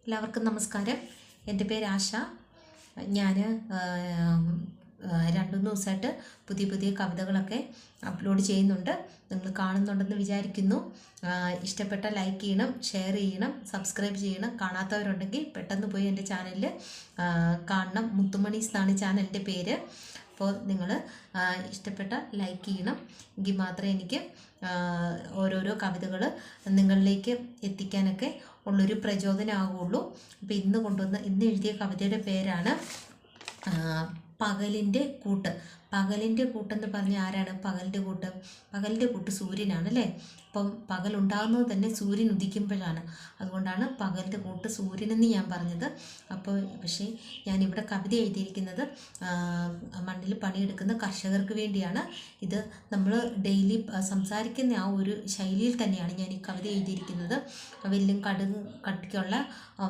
എല്ലാവർക്കും നമസ്കാരം. എൻ്റെ പേര് ആശ. ഞാൻ 2-3 ദിവസമായിട്ട് പുതിയ കവിതകളൊക്കെ അപ്ലോഡ് ചെയ്യുന്നുണ്ട്. നിങ്ങൾ കാണുന്നുണ്ടെന്ന് വിചാരിക്കുന്നു. ഇഷ്ടപ്പെട്ട ലൈക്ക് ചെയ്യണം, ഷെയർ ചെയ്യണം, സബ്സ്ക്രൈബ് ചെയ്യണം. കാണാത്തവരുണ്ടെങ്കിൽ പെട്ടെന്ന് പോയി എൻ്റെ ചാനലിൽ കാണണം. മുത്തുമണീസ് എന്നാണ് ചാനലിൻ്റെ പേര്. അപ്പോൾ നിങ്ങൾ ഇഷ്ടപ്പെട്ട ലൈക്ക് ചെയ്യണം. എങ്കിൽ മാത്രമേ എനിക്ക് ഓരോരോ കവിതകൾ നിങ്ങളിലേക്ക് എത്തിക്കാനൊക്കെ ഉള്ളൊരു പ്രചോദനമാകുള്ളൂ. അപ്പോൾ ഇന്ന് എഴുതിയ കവിതയുടെ പേരാണ് പകലിൻ്റെ കൂട്ട്. പകലിൻ്റെ കൂട്ടെന്ന് പറഞ്ഞാൽ ആരാണ് പകലിൻ്റെ കൂട്ട്? പകലിൻ്റെ കൂട്ട് സൂര്യനാണ് അല്ലേ? അപ്പം പകലുണ്ടാകുന്നത് തന്നെ സൂര്യൻ ഉദിക്കുമ്പോഴാണ്. അതുകൊണ്ടാണ് പകലിൻ്റെ കൂട്ട് സൂര്യനെന്ന് ഞാൻ പറഞ്ഞത്. പക്ഷേ ഞാനിവിടെ കവിത എഴുതിയിരിക്കുന്നത് മണ്ണിൽ പണിയെടുക്കുന്ന കർഷകർക്ക് വേണ്ടിയാണ്. ഇത് നമ്മൾ ഡെയിലി സംസാരിക്കുന്ന ആ ഒരു ശൈലിയിൽ തന്നെയാണ് ഞാൻ ഈ കവിത എഴുതിയിരിക്കുന്നത്. വലിയ കട്ടിക്കുള്ള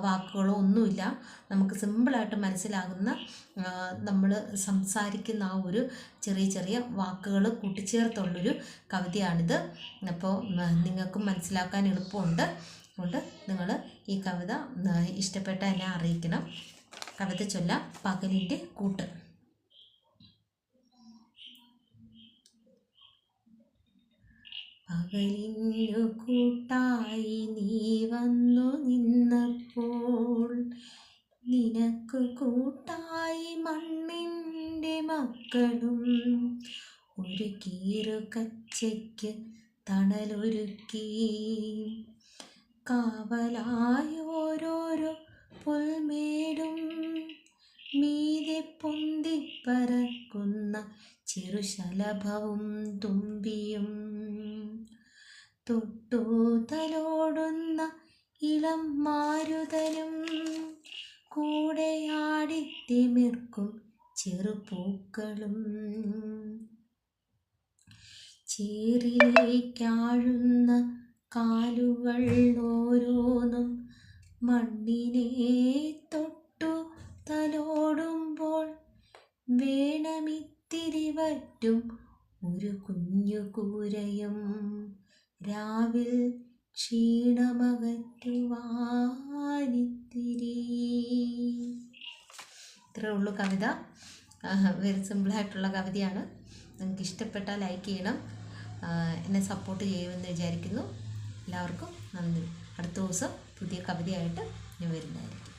വാക്കുകളോ ഒന്നുമില്ല. നമുക്ക് സിമ്പിളായിട്ട് മനസ്സിലാകുന്ന നമ്മൾ സംസാരിക്കുന്ന ആ ഒരു ചെറിയ വാക്കുകൾ കൂട്ടിച്ചേർത്തുള്ളൊരു കവിതയാണിത്. അപ്പോൾ നിങ്ങൾക്കും മനസ്സിലാക്കാൻ എളുപ്പമുണ്ട്. അതുകൊണ്ട് നിങ്ങൾ ഈ കവിത ഇഷ്ടപ്പെട്ട എന്നെ അറിയിക്കണം. കവിത ചൊല്ലാം. പകലിൻ്റെ കൂട്ട്. പകലിനു കൂട്ടായി നീ വന്നു നിന്നപ്പോൾ, നിനക്ക് കൂട്ടായി മണ്ണിൻ്റെ മക്കളും ഒരു കീറുകച്ചയ്ക്ക് തണലൊരുക്കി. കാവലായി ഓരോരോ പുൽമേടും മീതെ പൊന്തിപ്പറക്കുന്ന ചെറുശലഭവും തുമ്പിയും, തൊട്ടു തലോടുന്ന ഇളം മാരുതനും കൂടെയാടിത്തിമിർക്കും ചെറുപൂക്കളും, ചേറിലേക്കാഴുന്ന കാലുകൾ ഓരോന്നും മണ്ണിനെ തൊട്ടു തലോടുമ്പോൾ, വേണമിത്തിരി വറ്റും ഒരു കുഞ്ഞു കൂരയും രാവിൽ ക്ഷീണമകറ്റുവാനിത്തിരി. ഇത്രേ ഉള്ളൂ കവിത. വെരി സിമ്പിളായിട്ടുള്ള കവിതയാണ്. നിങ്ങൾക്ക് ഇഷ്ടപ്പെട്ടാൽ ലൈക്ക് ചെയ്യണം, എന്നെ സപ്പോർട്ട് ചെയ്യുമെന്ന് വിചാരിക്കുന്നു. എല്ലാവർക്കും നന്ദി. അടുത്ത ദിവസം പുതിയ കവിതയായിട്ട് ഞാൻ വരുന്നതായിരിക്കും.